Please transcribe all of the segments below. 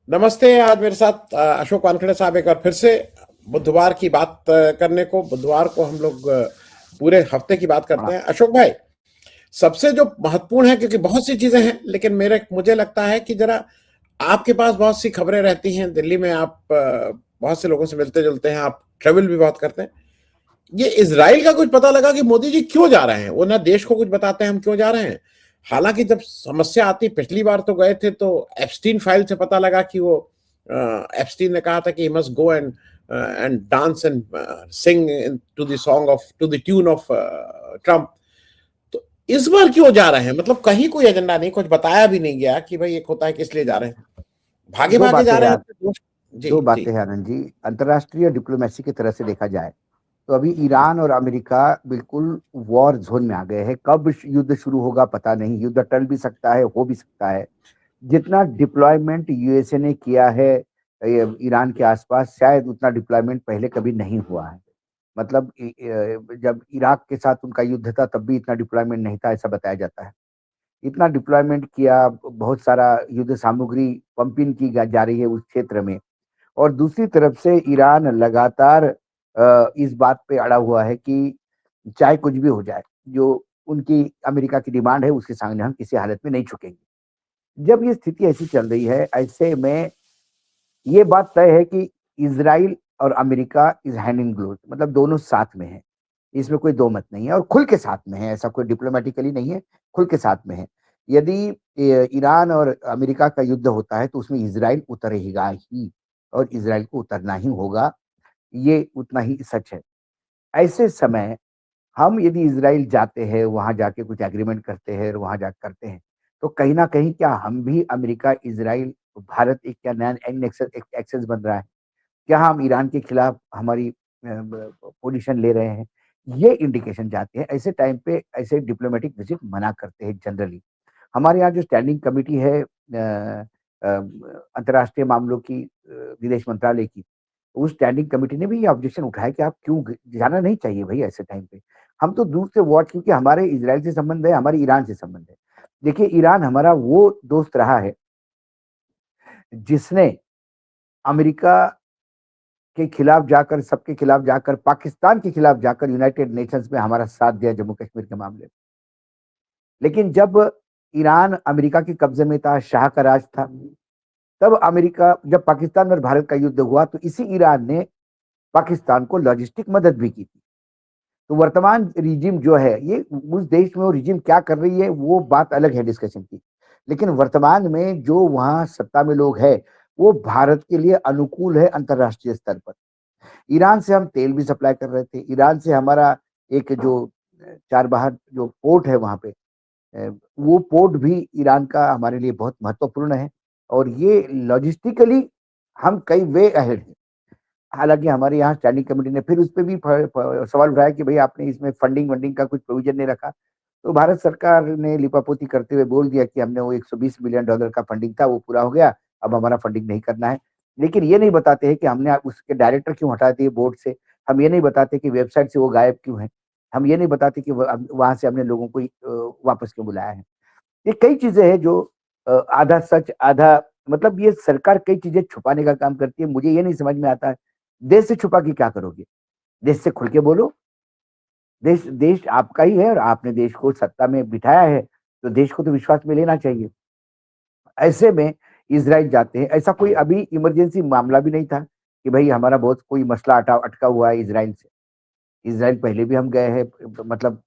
नमस्ते। आज मेरे साथ अशोक वानखेड़े साहब एक बार फिर से बुधवार की बात करने को बुधवार को हम लोग पूरे हफ्ते की बात करते हैं। अशोक भाई, सबसे जो महत्वपूर्ण है, क्योंकि बहुत सी चीजें हैं, लेकिन मेरे मुझे लगता है कि जरा आपके पास बहुत सी खबरें रहती हैं। दिल्ली में आप बहुत से लोगों से मिलते जुलते हैं, आप ट्रेवल भी बहुत करते हैं। ये इजराइल का कुछ पता लगा कि मोदी जी क्यों जा रहे हैं? वो ना देश को कुछ बताते हैं हम क्यों जा रहे हैं। हालांकि जब समस्या आती, पिछली बार तो गए थे तो एप्स्टीन फाइल से पता लगा कि वो एप्स्टीन ने कहा था कि must go and dance and sing to the song of to the tune of Trump. तो इस बार क्यों जा रहे हैं? मतलब कहीं कोई एजेंडा नहीं, कुछ बताया भी नहीं गया कि भाई एक होता है किस लिए जा रहे हैं। भागे दो भागे बातें जा रहे यार हैं। जी दो जी। बातें हैं आनंद जी। अंतर्राष्ट्रीय डिप्लोमेसी की तरह से देखा जाए तो अभी ईरान और अमेरिका बिल्कुल वॉर जोन में आ गए हैं। कब युद्ध शुरू होगा पता नहीं। युद्ध टल भी सकता है, हो भी सकता है। जितना डिप्लॉयमेंट यूएसए ने किया है ईरान के आसपास, शायद उतना डिप्लॉयमेंट पहले कभी नहीं हुआ है। मतलब जब इराक के साथ उनका युद्ध था तब भी इतना डिप्लॉयमेंट नहीं था, ऐसा बताया जाता है। इतना डिप्लॉयमेंट किया, बहुत सारा युद्ध सामग्री पंपिंग की जा रही है उस क्षेत्र में। और दूसरी तरफ से ईरान लगातार इस बात पे अड़ा हुआ है कि चाहे कुछ भी हो जाए, जो उनकी अमेरिका की डिमांड है उसके सामने हम किसी हालत में नहीं झुकेंगे। जब ये स्थिति ऐसी चल रही है, ऐसे में ये बात तय है कि इजराइल और America is hand in glove, मतलब दोनों साथ में है। इसमें कोई दो मत नहीं है और खुल के साथ में है, ऐसा कोई डिप्लोमेटिकली नहीं है, खुल के साथ में है। यदि ईरान और अमेरिका का युद्ध होता है तो उसमें इजराइल उतरेगा ही, और इजराइल को उतरना ही होगा। ये उतना ही सच है। ऐसे समय हम यदि इजराइल जाते हैं, वहां जाके कुछ एग्रीमेंट करते हैं और वहां जाकर करते हैं, तो कहीं ना कहीं क्या हम भी अमेरिका, इजराइल, भारत एक क्या नया एक्सेस बन रहा है? क्या हम ईरान के खिलाफ हमारी पोजीशन ले रहे हैं? ये इंडिकेशन जाते हैं। ऐसे टाइम पे ऐसे डिप्लोमेटिक विजिट मना करते हैं जनरली। हमारे यहाँ जो स्टैंडिंग कमेटी है अंतर्राष्ट्रीय मामलों की, विदेश मंत्रालय की, उस स्टैंडिंग कमेटी ने भी ये ऑब्जेक्शन उठाया कि आप क्यों जाना नहीं चाहिए भाई ऐसे टाइम पे। हम तो दूर से वॉच, क्योंकि हमारे इजराइल से संबंध है, हमारे ईरान से संबंध है। देखिए, ईरान हमारा वो दोस्त रहा है जिसने अमेरिका के खिलाफ जाकर, सबके खिलाफ जाकर, पाकिस्तान के खिलाफ जाकर यूनाइटेड नेशंस में हमारा साथ दिया जम्मू कश्मीर के मामले में। लेकिन जब ईरान अमेरिका के कब्जे में था, शाह का राज था, तब अमेरिका, जब पाकिस्तान और भारत का युद्ध हुआ तो इसी ईरान ने पाकिस्तान को लॉजिस्टिक मदद भी की थी। तो वर्तमान रिजिम जो है, ये उस देश में वो रिजिम क्या कर रही है वो बात अलग है डिस्कशन की। लेकिन वर्तमान में जो वहां सत्ता में लोग हैं, वो भारत के लिए अनुकूल है अंतरराष्ट्रीय स्तर पर। ईरान से हम तेल भी सप्लाई कर रहे थे। ईरान से हमारा एक जो चारबाग जो पोर्ट है वहां पे, वो पोर्ट भी ईरान का हमारे लिए बहुत महत्वपूर्ण है। और ये लॉजिस्टिकली हम कई वे अहेड हैं। हालांकि हमारे यहाँ स्टैंडिंग कमेटी ने फिर उस पर भी सवाल उठाया कि भाई आपने इसमें फंडिंग वंडिंग का कुछ प्रोविजन नहीं रखा। तो भारत सरकार ने लिपापोती करते हुए बोल दिया कि हमने वो $120 बिलियन का फंडिंग था, वो पूरा हो गया, अब हमारा फंडिंग नहीं करना है। लेकिन ये नहीं बताते हैं कि हमने उसके डायरेक्टर क्यों हटा दिए बोर्ड से। हम ये नहीं बताते कि वेबसाइट से वो गायब क्यों है। हम ये नहीं बताते कि वहां से हमने लोगों को वापस क्यों बुलाया है। ये कई चीजें हैं जो आधा सच आधा, मतलब ये सरकार कई चीजें छुपाने का काम करती है। मुझे ये नहीं समझ में आता है, देश से छुपा के क्या करोगे? देश से खुल के बोलो। देश देश आपका ही है और आपने देश को सत्ता में बिठाया है, तो देश को तो विश्वास में लेना चाहिए। ऐसे में इजराइल जाते हैं, ऐसा कोई अभी इमरजेंसी मामला भी नहीं था कि भाई हमारा बहुत कोई मसला अटका हुआ है इजराइल से। इजराइल पहले भी हम गए हैं, मतलब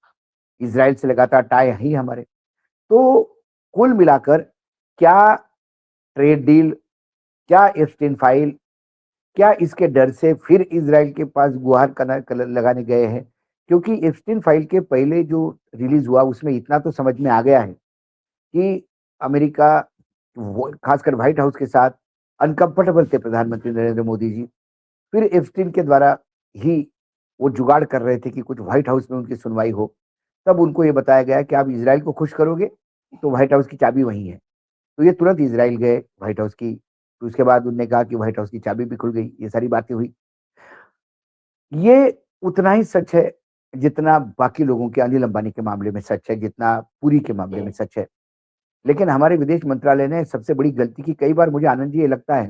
इजराइल से लगातार टाई है ही हमारे। तो कुल मिलाकर, क्या ट्रेड डील, क्या एप्स्टीन फाइल, क्या इसके डर से फिर इजराइल के पास गुहार लगाने गए हैं? क्योंकि एप्स्टीन फाइल के पहले जो रिलीज हुआ उसमें इतना तो समझ में आ गया है कि अमेरिका, खासकर व्हाइट हाउस के साथ अनकंफर्टेबल थे प्रधानमंत्री नरेंद्र मोदी जी। फिर एप्स्टीन के द्वारा ही वो जुगाड़ कर रहे थे कि कुछ व्हाइट हाउस में उनकी सुनवाई हो। तब उनको ये बताया गया कि आप इजराइल को खुश करोगे तो व्हाइट हाउस की चाबी वही है। तो ये तुरंत इजराइल गए व्हाइट हाउस की। तो उसके बाद उन्होंने कहा कि व्हाइट हाउस की चाबी भी खुल गई, ये सारी बातें हुई। ये उतना ही सच है जितना बाकी लोगों के, अनिल अंबानी के मामले में सच है, जितना पुरी के मामले में सच है। लेकिन हमारे विदेश मंत्रालय ने सबसे बड़ी गलती की। कई बार मुझे आनंद जी ये लगता है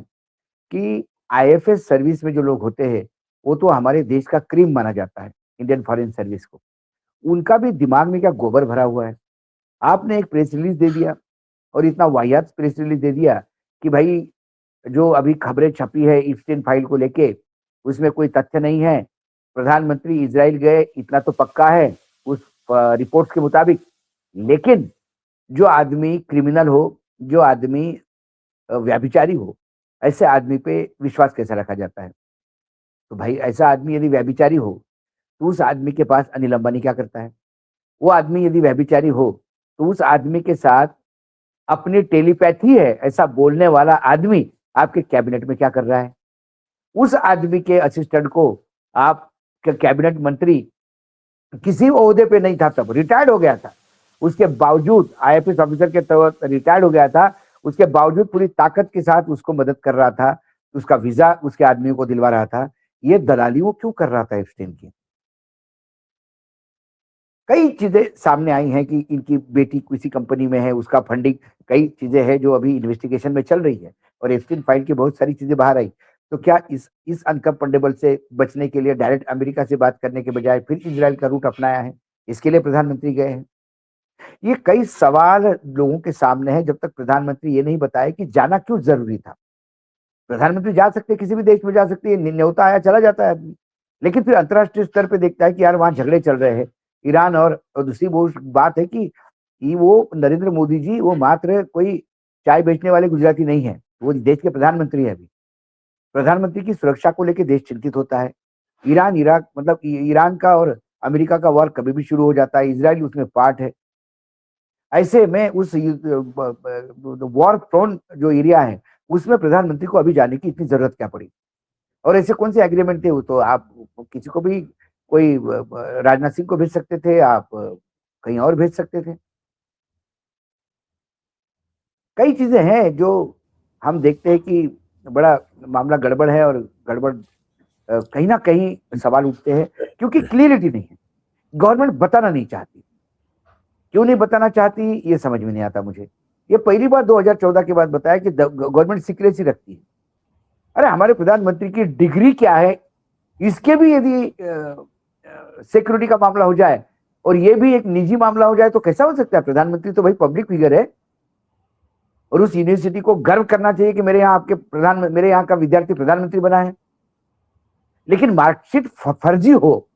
कि आईएफएस सर्विस में जो लोग होते हैं, वो तो हमारे देश का क्रीम माना जाता है, इंडियन फॉरेन सर्विस को। उनका भी दिमाग में क्या गोबर भरा हुआ है। आपने एक प्रेस रिलीज दे दिया और इतना वाहियात प्रेस रिलीज दे दिया कि भाई जो अभी खबरें छपी है इप्स्टीन फाइल को लेके, उसमें कोई तथ्य नहीं है। प्रधानमंत्री इजराइल गए, इतना तो पक्का है उस रिपोर्ट के मुताबिक। लेकिन जो आदमी क्रिमिनल हो, जो आदमी व्यभिचारी हो, ऐसे आदमी पे विश्वास कैसे रखा जाता है? तो भाई ऐसा आदमी यदि व्यभिचारी हो, तो उस आदमी के पास अनिल अंबानी क्या करता है? वो आदमी यदि व्यभिचारी हो, तो उस आदमी के साथ अपनी टेलीपैथी है ऐसा बोलने वाला आदमी आपके कैबिनेट में क्या कर रहा है? उस आदमी के असिस्टेंट को आप कैबिनेट मंत्री किसी ओहदे पे नहीं था, तब रिटायर्ड हो गया था, उसके बावजूद आईएफएस ऑफिसर के तौर पर रिटायर्ड हो गया था, उसके बावजूद पूरी ताकत के साथ उसको मदद कर रहा था, उसका वीजा उसके आदमी को दिलवा रहा था। ये दलाली वो क्यों कर रहा था एप्स्टीन की? कई चीजें सामने आई हैं कि इनकी बेटी किसी कंपनी में है, उसका फंडिंग, कई चीजें हैं जो अभी इन्वेस्टिगेशन में चल रही है और एप्स्टीन फाइल की बहुत सारी चीजें बाहर आई। तो क्या इस अनकंफर्टेबल से बचने के लिए डायरेक्ट अमेरिका से बात करने के बजाय फिर इजराइल का रूट अपनाया है? इसके लिए प्रधानमंत्री गए हैं। ये कई सवाल लोगों के सामने है, जब तक प्रधानमंत्री ये नहीं बताए कि जाना क्यों जरूरी था। प्रधानमंत्री जा सकते, किसी भी देश में जा सकते हैं, न्योता आया चला जाता है आदमी। लेकिन फिर अंतर्राष्ट्रीय स्तर पे देखता है कि यार वहां झगड़े चल रहे हैं ईरान और दूसरी वो बात है कि वो नरेंद्र मोदी जी वो मात्र कोई चाय बेचने वाले गुजराती नहीं है, वो देश के प्रधानमंत्री है। अभी प्रधानमंत्री की सुरक्षा को लेकर देश चिंतित होता है। ईरान इराक मतलब ईरान का और अमेरिका का वॉर कभी भी शुरू हो जाता है, इसराइल उसमें पार्ट है। ऐसे में उस वॉर प्रोन जो एरिया है उसमें प्रधानमंत्री को अभी जाने की इतनी जरूरत क्या पड़ी? और ऐसे कौन से एग्रीमेंट थे? वो तो आप किसी को भी, कोई राजनाथ सिंह को भेज सकते थे, आप कहीं और भेज सकते थे। कई चीजें हैं जो हम देखते हैं कि बड़ा मामला गड़बड़ है और गड़बड़ कहीं ना कहीं सवाल उठते हैं क्योंकि क्लियरिटी नहीं है। गवर्नमेंट बताना नहीं चाहती। क्यों नहीं बताना चाहती ये समझ में नहीं आता मुझे। ये पहली बार 2014 के बाद बताया कि गवर्नमेंट सीक्रेसी रखती है। अरे हमारे प्रधानमंत्री की डिग्री क्या है, इसके भी यदि सिक्योरिटी का मामला हो जाए और ये भी एक निजी मामला हो जाए तो कैसा हो सकता है? प्रधानमंत्री तो भाई पब्लिक फिगर है और उस यूनिवर्सिटी को गर्व करना चाहिए कि मेरे यहाँ का विद्यार्थी प्रधानमंत्री बना है। लेकिन मार्कशीट फर्जी हो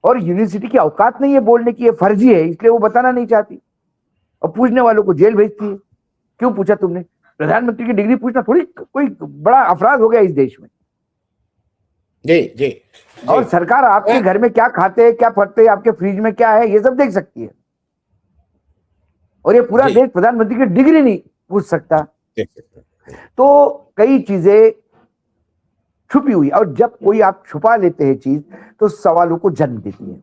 और यूनिवर्सिटी की औकात नहीं है बोलने की ये फर्जी है, इसलिए वो बताना नहीं चाहती और पूछने वालों को जेल भेजती है। क्यों पूछा तुमने? प्रधानमंत्री की डिग्री पूछना थोड़ी कोई बड़ा अपराध हो गया इस देश में। जी जी जी। और सरकार आपके घर में क्या खाते हैं, क्या पढ़ते हैं, आपके फ्रिज में क्या है, ये सब देख सकती है। और ये पूरा देश प्रधानमंत्री की डिग्री नहीं पूछ सकता। तो कई चीजें छुपी हुई, और जब कोई आप छुपा लेते हैं चीज तो सवालों को जन्म देती है।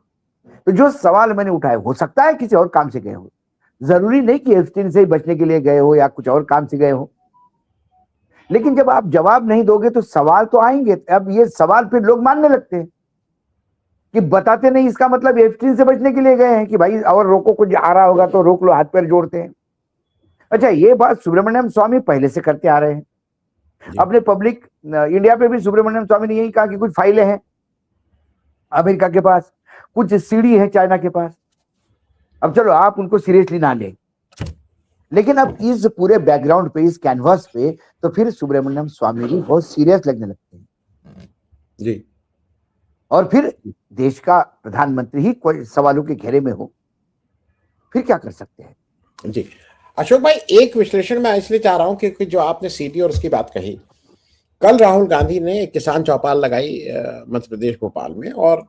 तो जो सवाल मैंने उठाए, हो सकता है किसी और काम से गए हो, जरूरी नहीं कि एप्स्टीन से ही बचने के लिए गए हो या कुछ और काम से गए हो। लेकिन जब आप जवाब नहीं दोगे तो सवाल तो आएंगे। अब ये सवाल फिर लोग मानने लगते हैं कि बताते नहीं, इसका मतलब एप्स्टीन से बचने के लिए गए हैं कि भाई और रोको, कुछ आ रहा होगा तो रोक लो, हाथ पैर जोड़ते हैं। अच्छा, ये बात सुब्रमण्यम स्वामी पहले से करते आ रहे हैं। अपने पब्लिक इंडिया पे भी सुब्रमण्यम स्वामी ने यही कहा कि कुछ फाइलें हैं अमेरिका के पास, कुछ सीडी है चाइना के पास। अब चलो आप उनको सीरियसली ना लें, लेकिन अब इस पूरे बैकग्राउंड पे, इस कैनवास पे, तो फिर सुब्रमण्यम स्वामी भी बहुत सीरियस लगने लगते हैं जी। और फिर देश का प्रधानमंत्री ही कोई सवालों के घेरे में हो, फिर क्या कर सकते हैं? जी अशोक भाई, एक विश्लेषण मैं इसलिए चाह रहा हूं क्योंकि जो आपने सीडी और उसकी बात कही, कल राहुल गांधी ने एक किसान चौपाल लगाई मध्य प्रदेश भोपाल में, और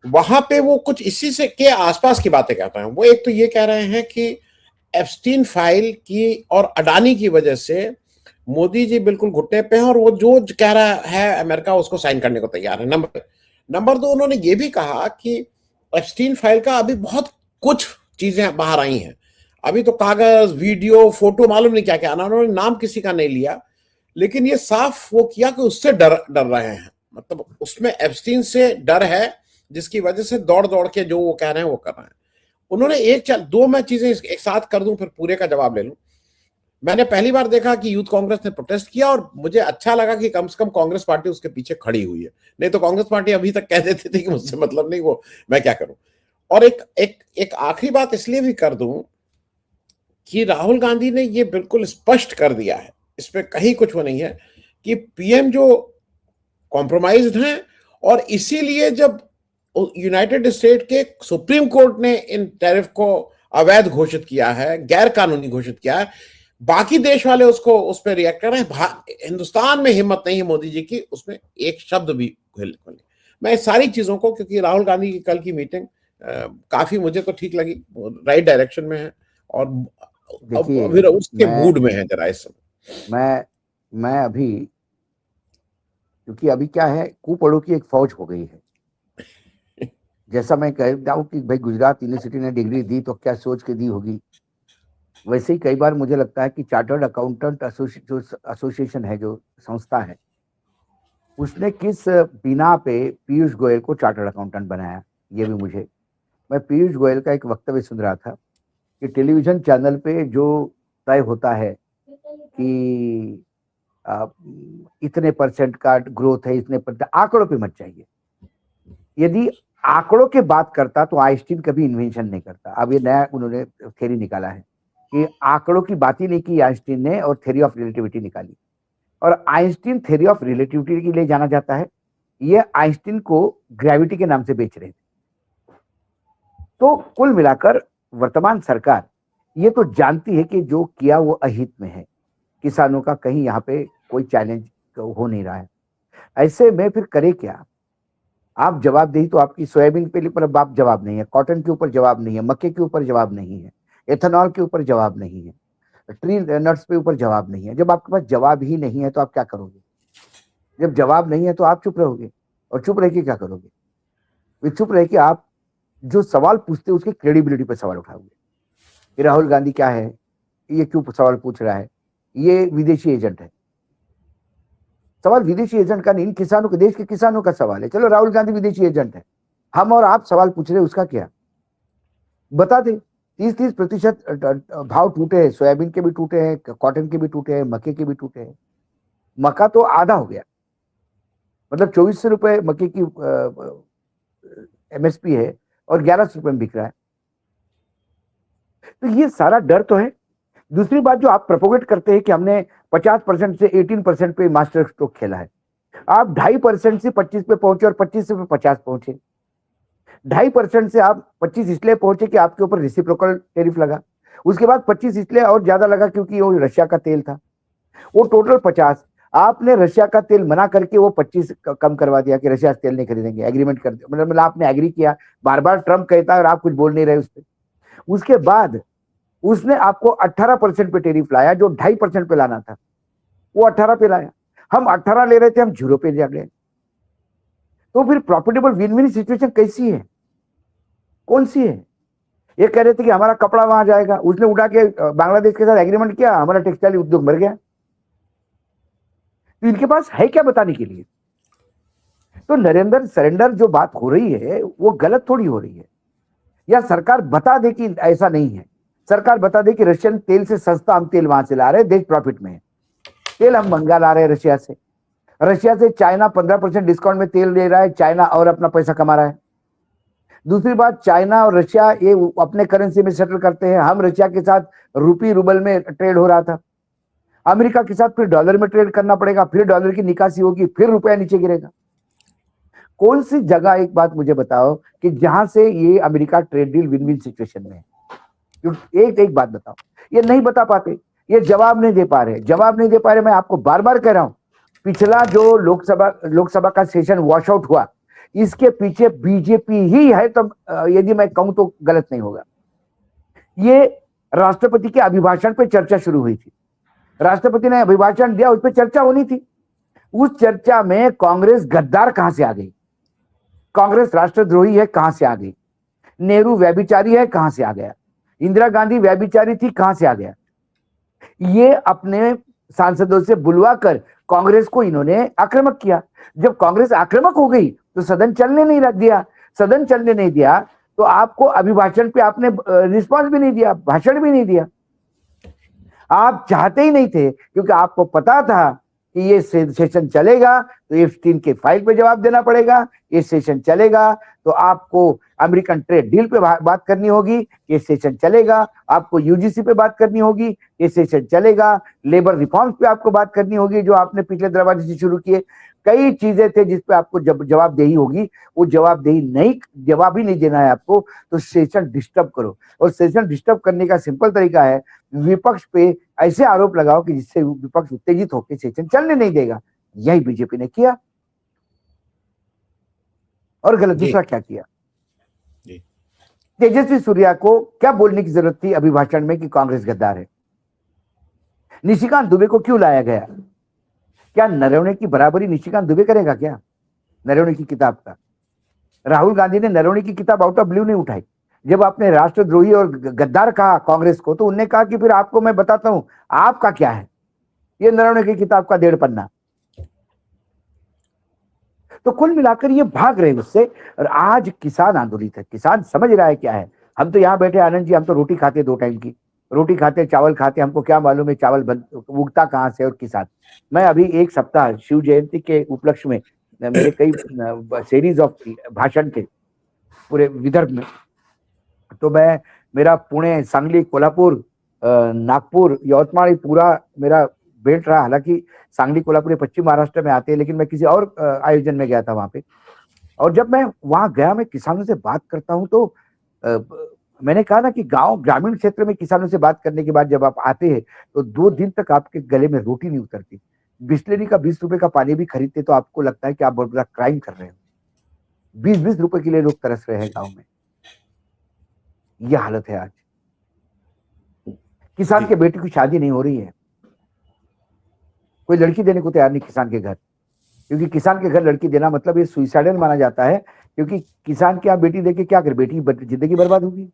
वहां पे वो कुछ इसी से के आसपास की बातें कर रहे हैं। वो एक तो ये कह रहे हैं कि एप्स्टीन फाइल की और अडानी की वजह से मोदी जी बिल्कुल घुटने पे हैं और वो जो कह रहा है अमेरिका उसको साइन करने को तैयार है। नंबर दो, उन्होंने ये भी कहा कि एप्स्टीन फाइल का अभी बहुत कुछ चीजें बाहर आई हैं, अभी तो कागज, वीडियो, फोटो, मालूम नहीं क्या क्या, उन्होंने नाम किसी का नहीं लिया, लेकिन ये साफ वो किया कि उससे डर रहे हैं, मतलब उसमें एप्स्टीन से डर है जिसकी वजह से दौड़ दौड़ के जो वो कह रहे हैं वो कर रहे हैं। उन्होंने दो मैं चीजें एक साथ कर दूं फिर पूरे का जवाब ले लूं। मैंने पहली बार देखा कि यूथ कांग्रेस ने प्रोटेस्ट किया और मुझे अच्छा लगा कि कम से कम कांग्रेस पार्टी उसके पीछे खड़ी हुई है। नहीं तो कांग्रेस पार्टी अभी तक कह देती थी कि मुझसे मतलब नहीं, वो मैं क्या करूं। और एक एक एक आखिरी बात इसलिए भी कर दूं कि राहुल गांधी ने ये बिल्कुल स्पष्ट कर दिया है, इस पे कहीं कुछ वो नहीं है, कि पीएम जो कॉम्प्रोमाइज्ड हैं, और इसीलिए जब यूनाइटेड स्टेट के सुप्रीम कोर्ट ने इन टैरिफ को अवैध घोषित किया है, गैर कानूनी घोषित किया है, बाकी देश वाले उसको उस पर रिएक्ट कर रहे हैं। हिंदुस्तान में हिम्मत नहीं है मोदी जी की उसमें एक शब्द भी खोलने। मैं इस सारी चीजों को, क्योंकि राहुल गांधी की कल की मीटिंग काफी मुझे तो ठीक लगी, राइट डायरेक्शन में है, और देखिए फिर उसके मैं मूड में है जरा इस समय। मैं अभी, क्योंकि अभी क्या है, कुपड़ों की एक फौज हो गई है। जैसा मैं कहता हूँ कि भाई गुजरात यूनिवर्सिटी ने डिग्री दी तो क्या सोच के दी होगी, वैसे ही कई बार मुझे लगता है कि चार्टर्ड अकाउंटेंट एसोसिएशन है, जो संस्था है, उसने किस बिना पे पीयूष गोयल को चार्टर्ड अकाउंटेंट बनाया, ये भी मुझे, मैं पीयूष गोयल का एक वक्तव्य सुन रहा था कि टेलीविजन चैनल पे जो तय होता है कि इतने परसेंट का ग्रोथ है, इतने परसेंट, आंकड़ों पे मत जाइए। यदि आंकड़ों की बात करता तो आइंस्टीन कभी इन्वेंशन नहीं करता। अब ये नया उन्होंने थ्योरी निकाला है कि आंकड़ों की बात ही नहीं की आइंस्टीन ने, और थ्योरी ऑफ रिलेटिविटी निकाली। और आइंस्टीन थ्योरी ऑफ रिलेटिविटी के लिए जाना जाता है, ये आइंस्टीन को ग्रेविटी के नाम से बेच रहे थे। तो कुल मिलाकर वर्तमान सरकार ये तो जानती है कि जो किया वो अहित में है, किसानों का कहीं यहाँ पे कोई चैलेंज हो नहीं रहा है। ऐसे में फिर करे क्या? आप जवाबदेही तो आपकी सोयाबीन पे पर आप जवाब नहीं है, कॉटन के ऊपर जवाब नहीं है, मक्के के ऊपर जवाब नहीं है, एथेनॉल के ऊपर जवाब नहीं है, ट्री नट्स पे ऊपर जवाब नहीं है। जब आपके पास जवाब ही नहीं है तो आप क्या करोगे? जब जवाब नहीं है तो आप चुप रहोगे, और चुप रह के क्या करोगे? वे चुप रह के आप जो सवाल पूछते हैं उसकी क्रेडिबिलिटी पर सवाल उठाओगे कि राहुल गांधी क्या है, ये क्यों सवाल पूछ रहा है, ये विदेशी एजेंट है। सवाल विदेशी एजेंट का नहीं, किसानों के, देश के किसानों का सवाल है। चलो राहुल गांधी विदेशी एजेंट है, हम और आप सवाल पूछ रहे हैं, उसका क्या? बता दे। 30-30% भाव टूटे हैं, सोयाबीन के भी टूटे हैं, कॉटन के भी टूटे हैं, मक्के के भी टूटे हैं। मक्का तो आधा हो गया, मतलब 2400 रुपए मक्के की एमएसपी है और 1100 रुपए में बिक रहा है। तो ये सारा डर तो है। दूसरी बात जो आप प्रोपोगेट करते हैं कि हमने 50% से 18% पे मास्टर स्ट्रोक खेला है, आप 2.5% से 25 पे पहुंचे और 25 से 50 पहुंचे। 2.5% से आप 25 इसलिए पहुंचे कि आपके ऊपर रेसिप्रोकल टैरिफ लगा, उसके बाद 25 इसलिए और ज्यादा लगा क्योंकि वो रशिया का तेल था। वो टोटल 50, आपने रशिया का तेल मना करके वो 25 कम करवा दिया कि रशिया से तेल नहीं खरीदेंगे, एग्रीमेंट कर दिया। मतलब आपने एग्री किया, बार बार ट्रम्प कहता है और आप कुछ बोल नहीं रहे उस पर। उसके बाद उसने आपको 18% पे टैरिफ लाया, जो 2.5% पे लाना था वो 18 पे लाया। हम 18 ले रहे थे, हम 0 पे जा गए। तो फिर प्रॉफिटेबल विन विन सिचुएशन कैसी है, कौन सी है? ये कह रहे थे कि हमारा कपड़ा वहां जाएगा, उसने उठा के बांग्लादेश के साथ एग्रीमेंट किया, हमारा टेक्सटाइल उद्योग मर गया। तो इनके पास है क्या बताने के लिए? तो नरेंद्र सरेंडर जो बात हो रही है वो गलत थोड़ी हो रही है। या सरकार बता दे कि ऐसा नहीं है, सरकार बता दे कि रशियन तेल से सस्ता हम तेल वहां से ला रहे हैं, देश प्रॉफिट में है। तेल हम महंगा ला रहे हैं रशिया से। रशिया से चाइना 15% डिस्काउंट में तेल ले रहा है, चाइना और अपना पैसा कमा रहा है। दूसरी बात, चाइना और रशिया ये अपने करेंसी में सेटल करते हैं, हम रशिया के साथ रूपी रूबल में ट्रेड हो रहा था। अमेरिका के साथ फिर डॉलर में ट्रेड करना पड़ेगा, फिर डॉलर की निकासी होगी, फिर रुपया नीचे गिरेगा। कौन सी जगह, एक बात मुझे बताओ कि जहां से ये America trade deal win win situation में है? एक बात बताओ, ये नहीं बता पाते, ये जवाब नहीं दे पा रहे, जवाब नहीं दे पा रहे। मैं आपको बार बार कह रहा हूं, पिछला जो लोकसभा का सेशन वॉश आउट हुआ, इसके पीछे बीजेपी ही है, तो यदि मैं कहूं तो गलत नहीं होगा। ये राष्ट्रपति के अभिभाषण पे चर्चा शुरू हुई थी, राष्ट्रपति ने अभिभाषण दिया, उस पर चर्चा होनी थी। उस चर्चा में कांग्रेस गद्दार कहां से आ गई, कांग्रेस राष्ट्रद्रोही है कहां से आ गई, नेहरू व्यभिचारी है कहां से आ गया, इंदिरा गांधी व्यभिचारी थी कहां से आ गया। ये अपने सांसदों से बुलवाकर कांग्रेस को इन्होंने आक्रामक किया। जब कांग्रेस आक्रामक हो गई तो सदन चलने नहीं दिया, सदन चलने नहीं दिया तो आपको अभिभाषण पे आपने रिस्पांस भी नहीं दिया, भाषण भी नहीं दिया। आप चाहते ही नहीं थे, क्योंकि आपको पता था कि ये सेशन चलेगा तो एप्स्टीन के फाइल पे जवाब देना पड़ेगा, ये सेशन चलेगा तो आपको अमेरिकन ट्रेड डील पे बात करनी होगी, ये सेशन चलेगा आपको यूजीसी पे बात करनी होगी, ये सेशन चलेगा लेबर रिफॉर्म्स पे आपको बात करनी होगी जो आपने पिछले दरवाजे से शुरू किए। कई चीजें थे जिस पे आपको जवाबदेही होगी, वो जवाब ही नहीं देना है आपको, तो सेशन डिस्टर्ब करो। और सेशन डिस्टर्ब करने का सिंपल तरीका है, विपक्ष पे ऐसे आरोप लगाओ कि जिससे विपक्ष उत्तेजित होकर सेशन चलने नहीं देगा। यही बीजेपी ने किया, और गलत दूसरा क्या किया। तेजस्वी सूर्या को क्या बोलने की जरूरत थी अभिभाषण में कि कांग्रेस गद्दार है। निशिकांत दुबे को क्यों लाया गया? क्या नरवणे की बराबरी निशिकांत दुबे करेगा क्या नरवणे की किताब का? राहुल गांधी ने नरवणे की किताब आउट ऑफ ब्लू नहीं उठाई। जब आपने राष्ट्रद्रोही और गद्दार कहा कांग्रेस को, तो उनने कहा कि फिर आपको मैं बताता हूं आपका क्या है, ये नरवणे की किताब का 1.5 पन्ना। तो कुल मिलाकर ये भाग रहे उससे। और आज किसान आंदोलित है, किसान समझ रहा है क्या है। हम तो यहाँ बैठे आनंद जी, हम तो रोटी खाते 2 टाइम की रोटी खाते, चावल खाते, हमको क्या मालूम है चावल उगता कहाँ से। और किसान, मैं अभी 1 सप्ताह शिव जयंती के उपलक्ष्य में मेरे कई सीरीज ऑफ भाषण थे पूरे विदर्भ में, तो मेरा पुणे, सांगली, कोल्हापुर, नागपुर, यवतमाळ पूरा मेरा बेल्ट रहा। हालांकि सांगली, कोल्हापुर ये पश्चिम महाराष्ट्र में आते हैं, लेकिन मैं किसी और आयोजन में गया था वहां पे। और जब मैं वहां गया, मैं किसानों से बात करता हूं तो मैंने कहा ना कि ग्रामीण क्षेत्र में किसानों से बात करने के बाद जब आप आते हैं तो 2 दिन तक आपके गले में रोटी नहीं उतरती। बिस्लेरी का 20 रुपए का पानी भी खरीदते तो आपको लगता है कि आप बहुत बड़ा क्राइम कर रहे हो। 20-20 रुपए के लिए लोग तरस रहे हैं गाँव में। यह हालत है आज। किसान के बेटे की शादी नहीं हो रही है, कोई लड़की देने को तैयार नहीं किसान के घर, क्योंकि किसान के घर लड़की देना मतलब ये सुइसाइडल माना जाता है। क्योंकि किसान की आप बेटी देके क्या करे, बेटी की जिंदगी बर्बाद होगी।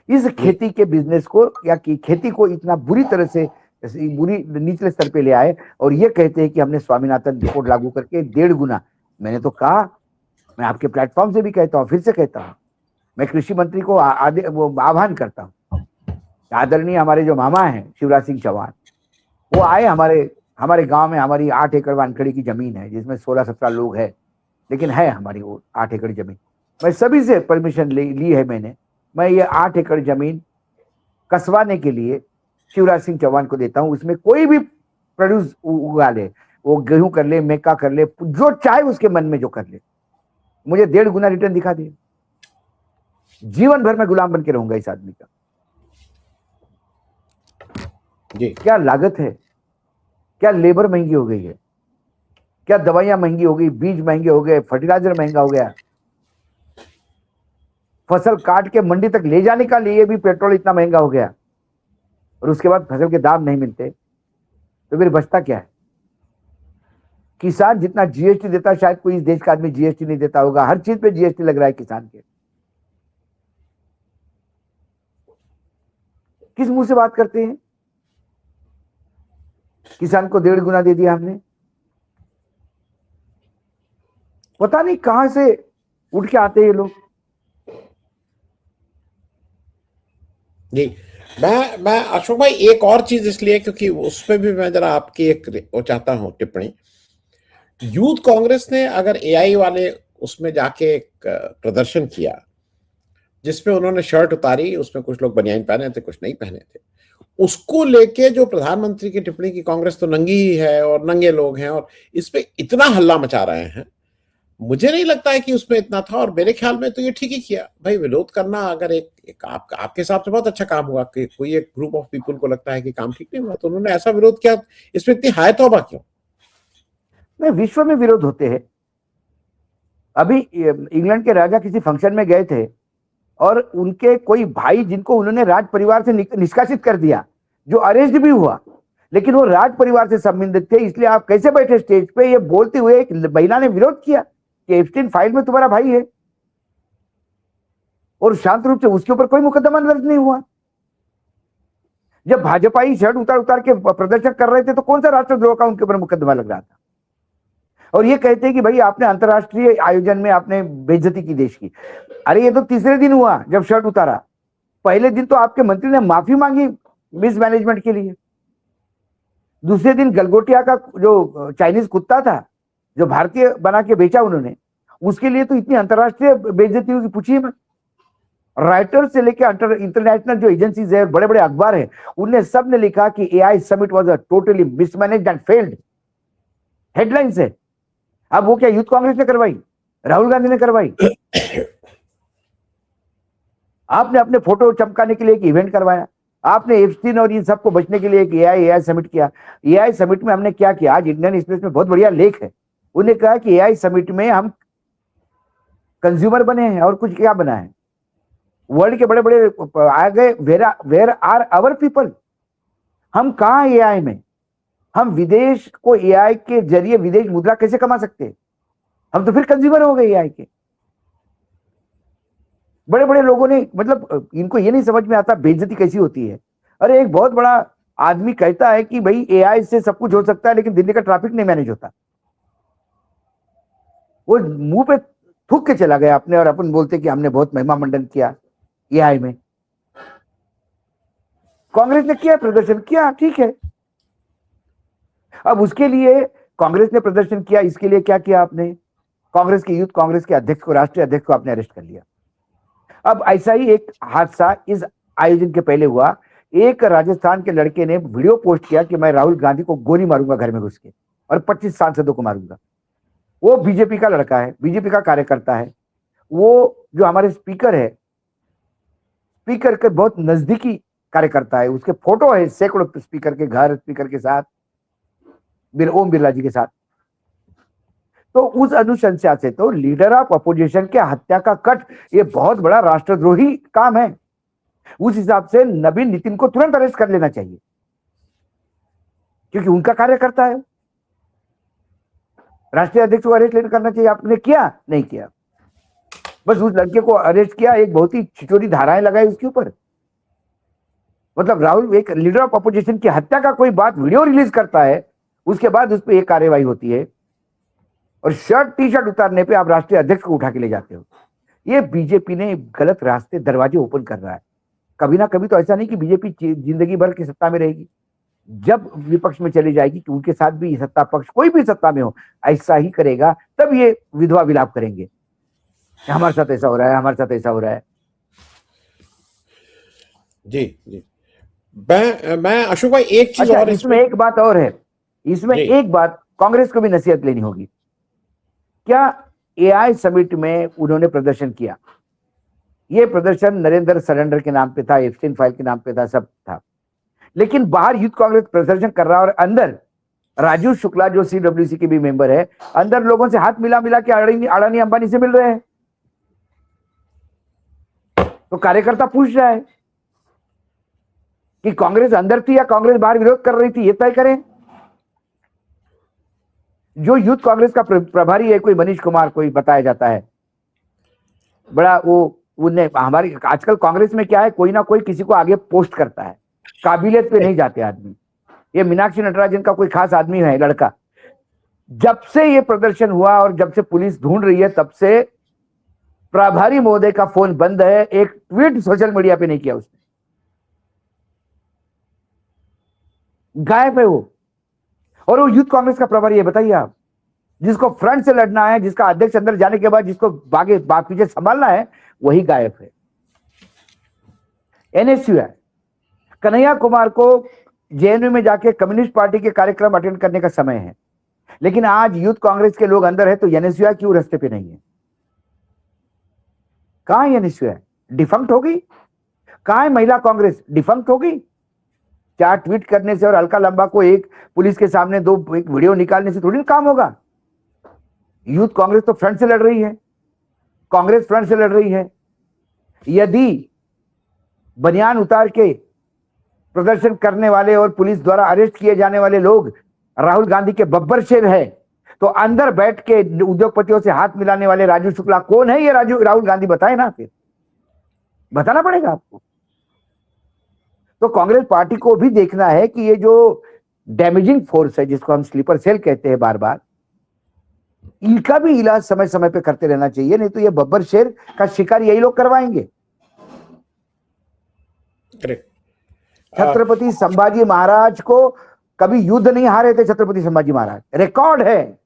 इस खेती के बिजनेस को या कि खेती को इतना बुरी तरह से बुरी निचले स्तर पे ले आए, और ये कहते हैं कि हमने स्वामीनाथन रिपोर्ट लागू करके 1.5 गुना। मैंने तो कहा, मैं आपके प्लेटफॉर्म से भी कहता हूं, फिर से कहता हूं, मैं कृषि मंत्री को आह्वान करता हूं, आदरणीय हमारे जो मामा हैं शिवराज सिंह चौहान, वो आए हमारे गांव में। हमारी 8 एकड़ वानखेड़े की जमीन है जिसमें 16-17 लोग हैं, लेकिन है हमारी वो 8 एकड़ जमीन। मैं सभी से परमिशन ली है मैंने। मैं ये 8 एकड़ जमीन कसवाने के लिए शिवराज सिंह चौहान को देता हूं। उसमें कोई भी प्रोड्यूस उगा ले, वो गेहूं कर ले, मेका कर ले, जो चाहे उसके मन में जो कर ले, मुझे 1.5 गुना रिटर्न दिखा दे। जीवन भर मैं गुलाम बन के रहूंगा इस आदमी का। जी। क्या लागत है, क्या लेबर महंगी हो गई है, क्या दवाइयां महंगी हो गई, बीज महंगे हो गए, फर्टिलाइजर महंगा हो गया, फसल काट के मंडी तक ले जाने का लिए भी पेट्रोल इतना महंगा हो गया, और उसके बाद फसल के दाम नहीं मिलते, तो फिर बचता क्या है। किसान जितना जीएसटी देता है, शायद कोई इस देश का आदमी जीएसटी नहीं देता होगा। हर चीज पे जीएसटी लग रहा है किसान के। किस मुंह से बात करते हैं? किसान को 1.5 गुना दे दिया हमने। पता नहीं कहां से उठ के आते हैं ये लोग। जी, मैं अशोक भाई एक और चीज इसलिए, क्योंकि उसमें भी मैं जरा आपकी एक वो चाहता हूं टिप्पणी। यूथ कांग्रेस ने अगर एआई वाले उसमें जाके एक प्रदर्शन किया जिसमें उन्होंने शर्ट उतारी, उसमें कुछ लोग बनियान पहने थे, कुछ नहीं पहने थे, उसको लेके जो प्रधानमंत्री की टिप्पणी की कांग्रेस तो नंगी ही है और नंगे लोग हैं, और इस पे इतना हल्ला मचा रहे हैं, मुझे नहीं लगता है कि उसमें इतना था। और मेरे ख्याल में तो ये ठीक ही किया भाई, विरोध करना अगर एक आपके हिसाब से बहुत अच्छा काम हुआ कि कोई एक ग्रुप ऑफ पीपल को लगता है कि काम ठीक नहीं हुआ तो उन्होंने ऐसा विरोध किया, इसमें इतनी हाय तौबा क्यों? नहीं, विश्व में विरोध होते हैं। अभी इंग्लैंड के राजा किसी फंक्शन में गए थे और उनके कोई भाई जिनको उन्होंने राज परिवार से निष्कासित कर दिया, जो अरेस्ट भी हुआ, लेकिन वो राज परिवार से संबंधित थे, इसलिए आप कैसे बैठे स्टेज पे, ये बोलते हुए एक महिला ने विरोध किया कि एप्स्टीन फाइल में तुम्हारा भाई है, और शांत रूप से उसके ऊपर कोई मुकदमा दर्ज नहीं हुआ। जब भाजपाई शर्ट उतार उतार के प्रदर्शन कर रहे थे तो कौन सा राष्ट्रद्रोह का उनके ऊपर मुकदमा लग रहा था। और ये कहते हैं कि भाई आपने अंतरराष्ट्रीय आयोजन में आपने बेइज्जती की देश की। अरे ये तो तीसरे दिन हुआ जब शर्ट उतारा। पहले दिन तो आपके मंत्री ने माफी मांगी मिसमैनेजमेंट के लिए, दूसरे दिन गलगोटिया का जो चाइनीज कुत्ता था जो भारतीय बना के बेचा उन्होंने, उसके लिए तो इतनी अंतरराष्ट्रीय बेइज्जती हुई, पूछिए मत। राइटर से लेकर इंटरनेशनल जो एजेंसीज है, बड़े बड़े अखबार है, उनने सब ने लिखा कि AI summit was a totally mismanaged and failed. Headlines है। अब वो क्या यूथ कांग्रेस ने करवाई, राहुल गांधी ने करवाई? आपने अपने फोटो चमकाने के लिए एक इवेंट करवाया, आपने एप्स्टीन और इन सबको बचने के लिए एक एआई समिट किया। एआई समिट में हमने क्या किया, आज इंडियन एक्सप्रेस में बहुत बढ़िया लेख है, उन्होंने कहा कि एआई समिट में हम कंज्यूमर बने हैं और कुछ क्या बना है। वर्ल्ड के बड़े बड़े आ गए, वेयर आर आवर पीपल? हम कहां एआई में? हम विदेश को एआई के जरिए विदेश मुद्रा कैसे कमा सकते हैं? हम तो फिर कंज्यूमर हो गए एआई के। बड़े बड़े लोगों ने, मतलब इनको ये नहीं समझ में आता बेइज्जती कैसी होती है। अरे एक बहुत बड़ा आदमी कहता है कि भाई एआई से सब कुछ हो सकता है, लेकिन दिल्ली का ट्रैफिक नहीं मैनेज होता। वो मुंह पे थूक के चला गया अपने, और अपन बोलते कि हमने बहुत महिमा मंडन किया एआई में। कांग्रेस ने किया, प्रदर्शन किया, ठीक है। अब उसके लिए कांग्रेस ने प्रदर्शन किया, इसके लिए क्या किया आपने? कांग्रेस के यूथ कांग्रेस के अध्यक्ष को, राष्ट्रीय अध्यक्ष को आपने अरेस्ट कर लिया। अब ऐसा ही एक हादसा इस आयोजन के पहले हुआ। एक राजस्थान के लड़के ने वीडियो पोस्ट किया कि मैं राहुल गांधी को गोली मारूंगा घर में घुस के, और 25 सांसदों को मारूंगा। वो बीजेपी का लड़का है, बीजेपी का कार्यकर्ता है। वो जो हमारे स्पीकर है, स्पीकर के बहुत नजदीकी कार्यकर्ता है, उसके फोटो है सैकड़ों स्पीकर के घर, स्पीकर के साथ, ओम बिरला जी के साथ। तो उस अनुशंसा से तो लीडर ऑफ अपोजिशन के हत्या का कट, ये बहुत बड़ा राष्ट्रद्रोही काम है। उस हिसाब से नवीन नितिन को तुरंत अरेस्ट कर लेना चाहिए, क्योंकि उनका कार्यकर्ता है। राष्ट्रीय अध्यक्ष को अरेस्ट करना चाहिए, आपने किया? नहीं किया। बस उस लड़के को अरेस्ट किया, एक बहुत ही छिचोरी धाराएं लगाई उसके ऊपर। मतलब राहुल, एक लीडर ऑफ अपोजिशन की हत्या का कोई बात वीडियो रिलीज करता है, उसके बाद उस पर एक कार्रवाई होती है, और शर्ट टी शर्ट उतारने पे आप राष्ट्रीय अध्यक्ष को उठा के ले जाते हो। ये बीजेपी ने गलत रास्ते, दरवाजे ओपन कर रहा है। कभी ना कभी तो ऐसा नहीं कि बीजेपी जिंदगी भर की सत्ता में रहेगी, जब विपक्ष में चली जाएगी कि उनके साथ भी सत्ता पक्ष, कोई भी सत्ता में हो, ऐसा ही करेगा, तब ये विधवा विलाप करेंगे, हमारे साथ ऐसा हो रहा है, हमारे साथ ऐसा हो रहा है। जी जी, मैं अशोक भाई एक चीज अच्छा, और इसमें एक बात और है, इसमें एक बात कांग्रेस को भी नसीहत लेनी होगी। क्या एआई समिट में उन्होंने प्रदर्शन किया? ये प्रदर्शन नरेंद्र सरेंडर के नाम पे था, एप्स्टीन फाइल के नाम पे था, सब था। लेकिन बाहर यूथ कांग्रेस प्रदर्शन कर रहा है, और अंदर राजू शुक्ला जो सीडब्ल्यूसी के भी मेंबर है, अंदर लोगों से हाथ मिला मिला के अडानी अंबानी से मिल रहे हैं। तो कार्यकर्ता पूछ रहा है कि कांग्रेस अंदर थी या कांग्रेस बाहर विरोध कर रही थी, ये तय करें। जो यूथ कांग्रेस का प्रभारी है, कोई मनीष कुमार कोई बताया जाता है, बड़ा वो, उन्हें हमारी आजकल कांग्रेस में क्या है, कोई ना कोई किसी को आगे पोस्ट करता है, काबिलियत पे नहीं जाते आदमी। ये मीनाक्षी नटराजन का कोई खास आदमी है, लड़का। जब से ये प्रदर्शन हुआ और जब से पुलिस ढूंढ रही है, तब से प्रभारी महोदय का फोन बंद है, एक ट्वीट सोशल मीडिया पे नहीं किया उसने, गायब है वो। और वो यूथ कांग्रेस का प्रभारी है, बताइए आप, जिसको फ्रंट से लड़ना है, जिसका अध्यक्ष अंदर जाने के बाद जिसको बागे पीछे संभालना है, वही गायब है। एनएसयूआई, कन्हैया कुमार को जेएनयू में जाके कम्युनिस्ट पार्टी के कार्यक्रम अटेंड करने का समय है, लेकिन आज यूथ कांग्रेस के लोग अंदर है, तो एनएसयूआई क्यों रास्ते पे नहीं है? कहां है एनएसयूआई? डिफंक्ट हो गई। कहां है महिला कांग्रेस? डिफंक्ट हो गई। क्या ट्वीट करने से और हल्का लंबा को एक पुलिस के सामने एक वीडियो निकालने से थोड़ी काम होगा? यूथ कांग्रेस तो फ्रंट से लड़ रही है, कांग्रेस फ्रंट से लड़ रही है। यदि बनियान उतार के प्रदर्शन करने वाले और पुलिस द्वारा अरेस्ट किए जाने वाले लोग राहुल गांधी के बब्बर शेर है, तो अंदर बैठ के उद्योगपतियों से हाथ मिलाने वाले राजू शुक्ला कौन है? ये राहुल गांधी बताए ना, फिर बताना पड़ेगा आपको। तो कांग्रेस पार्टी को भी देखना है कि ये जो डैमेजिंग फोर्स है, जिसको हम स्लीपर सेल कहते हैं बार बार, इनका भी इलाज समय समय पे करते रहना चाहिए, नहीं तो ये बब्बर शेर का शिकार यही लोग करवाएंगे। करेक्ट। छत्रपति संभाजी महाराज को कभी युद्ध नहीं हारे थे छत्रपति संभाजी महाराज, रिकॉर्ड है,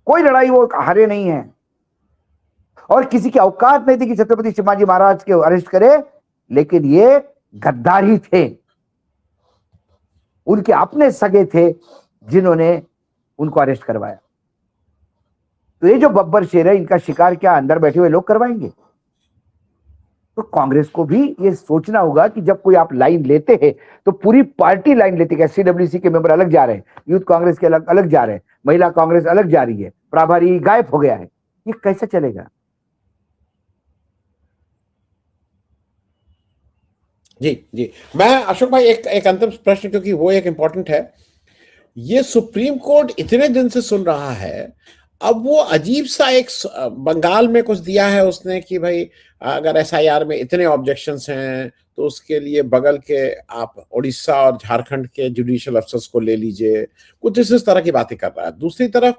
कोई लड़ाई वो हारे नहीं है। और किसी की औकात नहीं थी कि छत्रपति शिवाजी महाराज के अरेस्ट करे, लेकिन ये गद्दार ही थे, उनके अपने सगे थे जिन्होंने उनको अरेस्ट करवाया। तो ये जो बब्बर शेर है, इनका शिकार क्या अंदर बैठे हुए लोग करवाएंगे? तो कांग्रेस को भी ये सोचना होगा कि जब कोई आप लाइन लेते हैं तो पूरी पार्टी लाइन लेती है। सीडब्ल्यूसी के मेंबर अलग जा रहे हैं, यूथ कांग्रेस के अलग अलग जा रहे हैं, महिला कांग्रेस अलग जा रही है, प्रभारी गायब हो गया है, ये कैसे चलेगा? जी जी, मैं अशोक भाई एक अंतिम प्रश्न, क्योंकि वो एक इंपॉर्टेंट है। ये सुप्रीम कोर्ट इतने दिन से सुन रहा है, अब वो अजीब सा एक बंगाल में कुछ दिया है उसने कि भाई अगर एसआईआर में इतने ऑब्जेक्शंस हैं तो उसके लिए बगल के आप उड़ीसा और झारखंड के जुडिशियल अफसर्स को ले लीजिए, कुछ इस तरह की बातें कर रहा है। दूसरी तरफ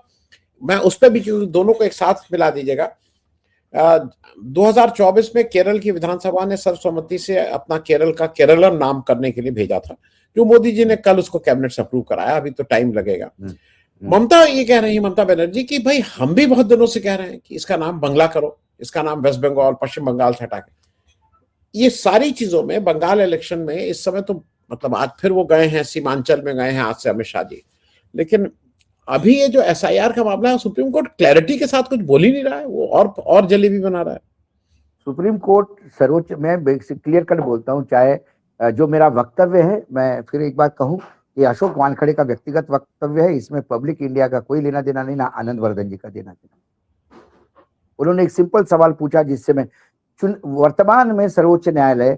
मैं उस पर भी, क्योंकि दोनों को एक साथ मिला दीजिएगा, 2024 में केरल की विधानसभा ने सर्वसम्मति से अपना केरल का केरलम नाम करने के लिए भेजा था, जो मोदी जी ने कल उसको कैबिनेट से अप्रूव कराया, अभी तो टाइम लगेगा। ममता ये कह रही है, ममता बनर्जी, की भाई हम भी बहुत दिनों से कह रहे हैं कि इसका नाम बंगला करो, इसका नाम वेस्ट बंगाल, पश्चिम बंगाल से हटा के। ये सारी चीजों में बंगाल इलेक्शन में इस समय तो मतलब आज फिर वो गए हैं, सीमांचल में गए हैं आज से अमित शाह जी, लेकिन अभी ये जो एसआईआर का मामला है, सुप्रीम कोर्ट क्लैरिटी के साथ कुछ बोल ही नहीं रहा है, वो और जलेबी बना रहा है। सुप्रीम कोर्ट सर्वोच्च, मैं क्लियर कट बोलता हूं, चाहे जो मेरा वक्तव्य है, मैं फिर एक बात कहूं, ये अशोक वानखड़े का व्यक्तिगत वक्तव्य है, इसमें पब्लिक इंडिया का कोई लेना देना नहीं, ना आनंद वर्धन जी का देना देना। उन्होंने एक सिंपल सवाल पूछा जिससे मैं वर्तमान में सर्वोच्च न्यायालय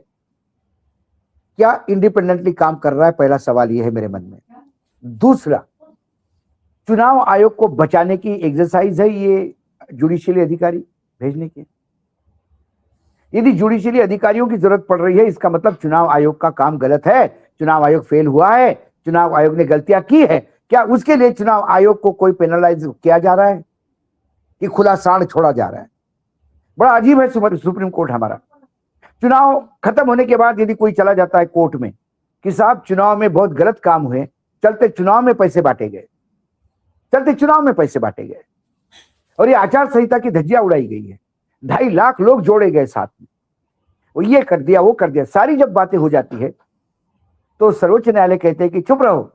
क्या इंडिपेंडेंटली काम कर रहा है, पहला सवाल यह है मेरे मन में। दूसरा, चुनाव आयोग को बचाने की एक्सरसाइज है ये जुडिशियली अधिकारी भेजने की। यदि जुडिशियली अधिकारियों की जरूरत पड़ रही है, इसका मतलब चुनाव आयोग का काम गलत है, चुनाव आयोग फेल हुआ है, चुनाव आयोग ने गलतियां की है। क्या उसके लिए चुनाव आयोग को कोई पेनलाइज किया जा रहा है कि खुला सांड छोड़ा जा रहा है? बड़ा अजीब है सुप्रीम कोर्ट हमारा। चुनाव खत्म होने के बाद यदि कोई चला जाता है कोर्ट में कि साहब चुनाव में बहुत गलत काम हुए, चलते चुनाव में पैसे बांटे गए, चलते चुनाव में पैसे बांटे गए, और ये आचार संहिता की धज्जियां उड़ाई गई है, 2.5 लाख लोग जोड़े गए साथ में, वो ये कर दिया वो कर दिया। सारी जब बातें हो जाती है तो सर्वोच्च न्यायालय कहते हैं कि चुप रहो,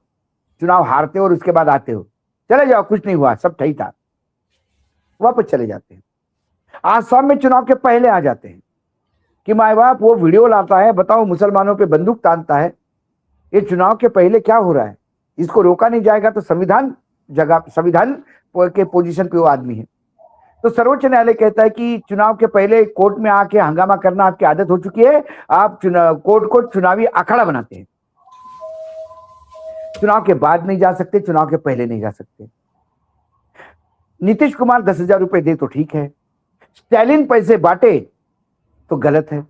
चुनाव हारते हो और उसके बाद आते हो, चले जाओ, कुछ नहीं हुआ, सब सही था, वापस चले जाते हैं। आसाम में चुनाव के पहले आ जाते हैं कि माए बाप वो वीडियो लाता है, बताओ मुसलमानों पे बंदूक तानता है, ये चुनाव के पहले क्या हो रहा है, इसको रोका नहीं जाएगा तो संविधान के पोजीशन पे वो आदमी है। तो सर्वोच्च न्यायालय कहता है कि चुनाव के पहले कोर्ट में आके हंगामा करना आपकी आदत हो चुकी है, आप कोर्ट को चुनावी अखाड़ा बनाते हैं, चुनाव के बाद नहीं जा सकते, चुनाव के पहले नहीं जा सकते। नीतीश कुमार 10,000 रुपए दे तो ठीक है, स्टैलिन पैसे बांटे तो गलत है।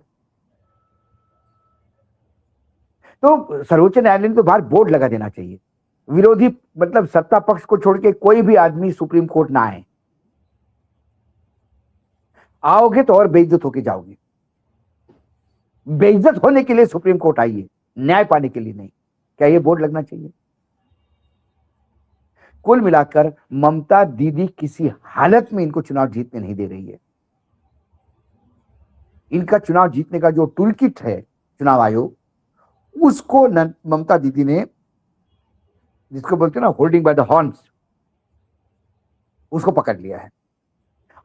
तो सर्वोच्च न्यायालय ने तो बाहर बोर्ड लगा देना चाहिए, विरोधी मतलब सत्ता पक्ष को छोड़ के कोई भी आदमी सुप्रीम कोर्ट ना आए, आओगे तो और बेइज्जत होके जाओगे। बेइज्जत होने के लिए सुप्रीम कोर्ट आइए, न्याय पाने के लिए नहीं। क्या ये बोर्ड लगना चाहिए? कुल मिलाकर ममता दीदी किसी हालत में इनको चुनाव जीतने नहीं दे रही है। इनका चुनाव जीतने का जो टूल किट है चुनाव आयोग, उसको ममता दीदी ने, जिसको बोलते हैं ना होल्डिंग बाय द हॉर्न्स, उसको पकड़ लिया है।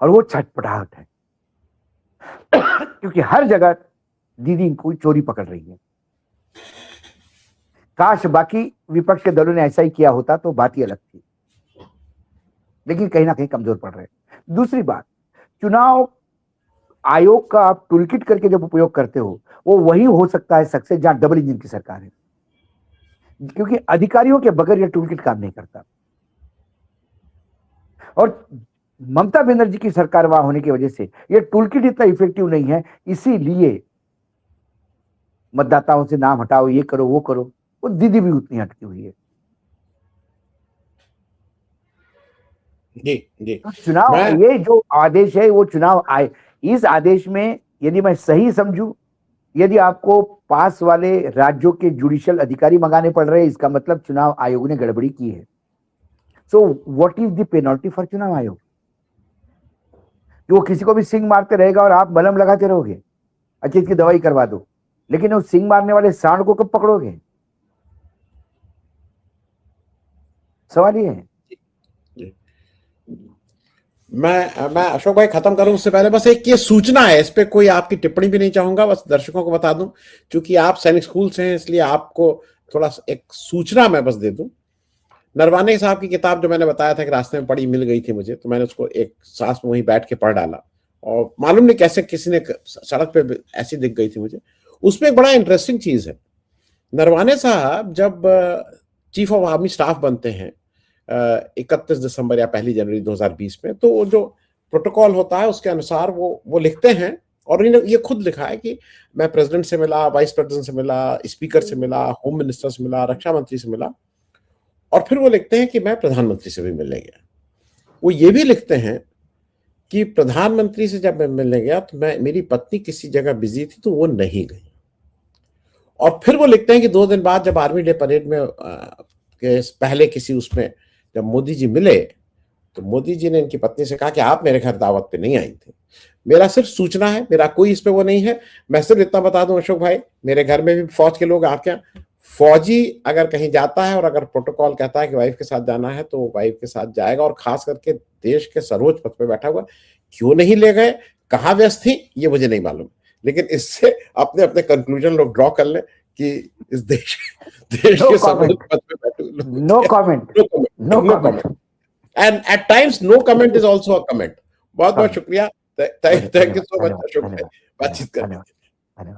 और वो छटपटाहट है क्योंकि हर जगह दीदी इनको चोरी पकड़ रही है। काश बाकी विपक्ष के दलों ने ऐसा ही किया होता तो बात ही अलग थी, लेकिन कहीं ना कहीं कमजोर पड़ रहे हैं। दूसरी बात, चुनाव आयोग का आप टूलकिट करके जब उपयोग करते हो, वो वही हो सकता है सक्सेस जहां डबल इंजन की सरकार है, क्योंकि अधिकारियों के बगैर यह टूलकिट काम नहीं करता। और ममता बनर्जी की सरकार वहां होने की वजह से यह टूलकिट इतना इफेक्टिव नहीं है, इसीलिए मतदाताओं से नाम हटाओ, ये करो वो करो, वो दीदी भी उतनी हटकी हुई है। जी जी, तो चुनाव ये जो आदेश है वो चुनाव आए, इस आदेश में यदि मैं सही समझूं यदि आपको पास वाले राज्यों के जुडिशियल अधिकारी मंगाने पड़ रहे हैं, इसका मतलब चुनाव आयोग ने गड़बड़ी की है। So what is the penalty for चुनाव आयोग? कि वो किसी को भी सिंग मारते रहेगा और आप मलहम लगाते रहोगे, अच्छा इसकी दवाई करवा दो, लेकिन उस सिंग मारने वाले सांड को कब पकड़ोगे? सवाल ये है। मैं अशोक भाई खत्म करूं उससे पहले बस एक ये सूचना है, इस पे कोई आपकी टिप्पणी भी नहीं चाहूंगा, बस दर्शकों को बता दूं, क्योंकि आप सैनिक स्कूल से हैं इसलिए आपको थोड़ा एक सूचना मैं बस दे दूं। नरवाने साहब की किताब जो मैंने बताया था कि रास्ते में पढ़ी मिल गई थी मुझे, तो मैंने उसको एक सांस में वहीं बैठ के पढ़ डाला, और मालूम नहीं कैसे किसी ने सड़क पे ऐसी दिख गई थी मुझे। उसमें एक बड़ा इंटरेस्टिंग चीज है, नरवाने साहब जब चीफ ऑफ आर्मी स्टाफ बनते हैं 31 दिसंबर या 1 जनवरी 2020 में, तो वो जो प्रोटोकॉल होता है उसके अनुसार वो लिखते हैं, और इन्होंने ये खुद लिखा है कि मैं प्रेसिडेंट से मिला, वाइस प्रेसिडेंट से मिला, स्पीकर से मिला, होम मिनिस्टर से मिला, रक्षा मंत्री से मिला, और फिर वो लिखते हैं कि मैं प्रधानमंत्री से भी मिलने गया। वो ये भी लिखते हैं कि प्रधानमंत्री से जब मैं मिलने गया तो मेरी पत्नी किसी जगह बिजी थी तो वो नहीं गई। और फिर वो लिखते हैं कि 2 दिन बाद जब आर्मी डे परेड में पहले किसी उसमें जब मोदी जी मिले तो मोदी जी ने इनकी पत्नी से कहा कि आप मेरे घर दावत पे नहीं आई थी। मेरा सिर्फ सूचना है, मेरा कोई इस पे वो नहीं है, मैं सिर्फ इतना बता दूं अशोक भाई, मेरे घर में भी फौज के लोग, आपके यहाँ फौजी अगर कहीं जाता है और अगर प्रोटोकॉल कहता है कि वाइफ के साथ जाना है तो वो वाइफ के साथ जाएगा, और खास करके देश के सर्वोच्च पद पे बैठा हुआ, क्यों नहीं ले गए, कहाँ व्यस्त थी, ये मुझे नहीं मालूम, लेकिन इससे अपने अपने कंक्लूजन लोग ड्रॉ कर लें कि इस देश के सर्वोच्च पद पे बैठे लोग, no comment and at times no comment is also a comment. बहुत बहुत शुक्रिया, thank you so much Ashok भाई बातचीत करने के लिए।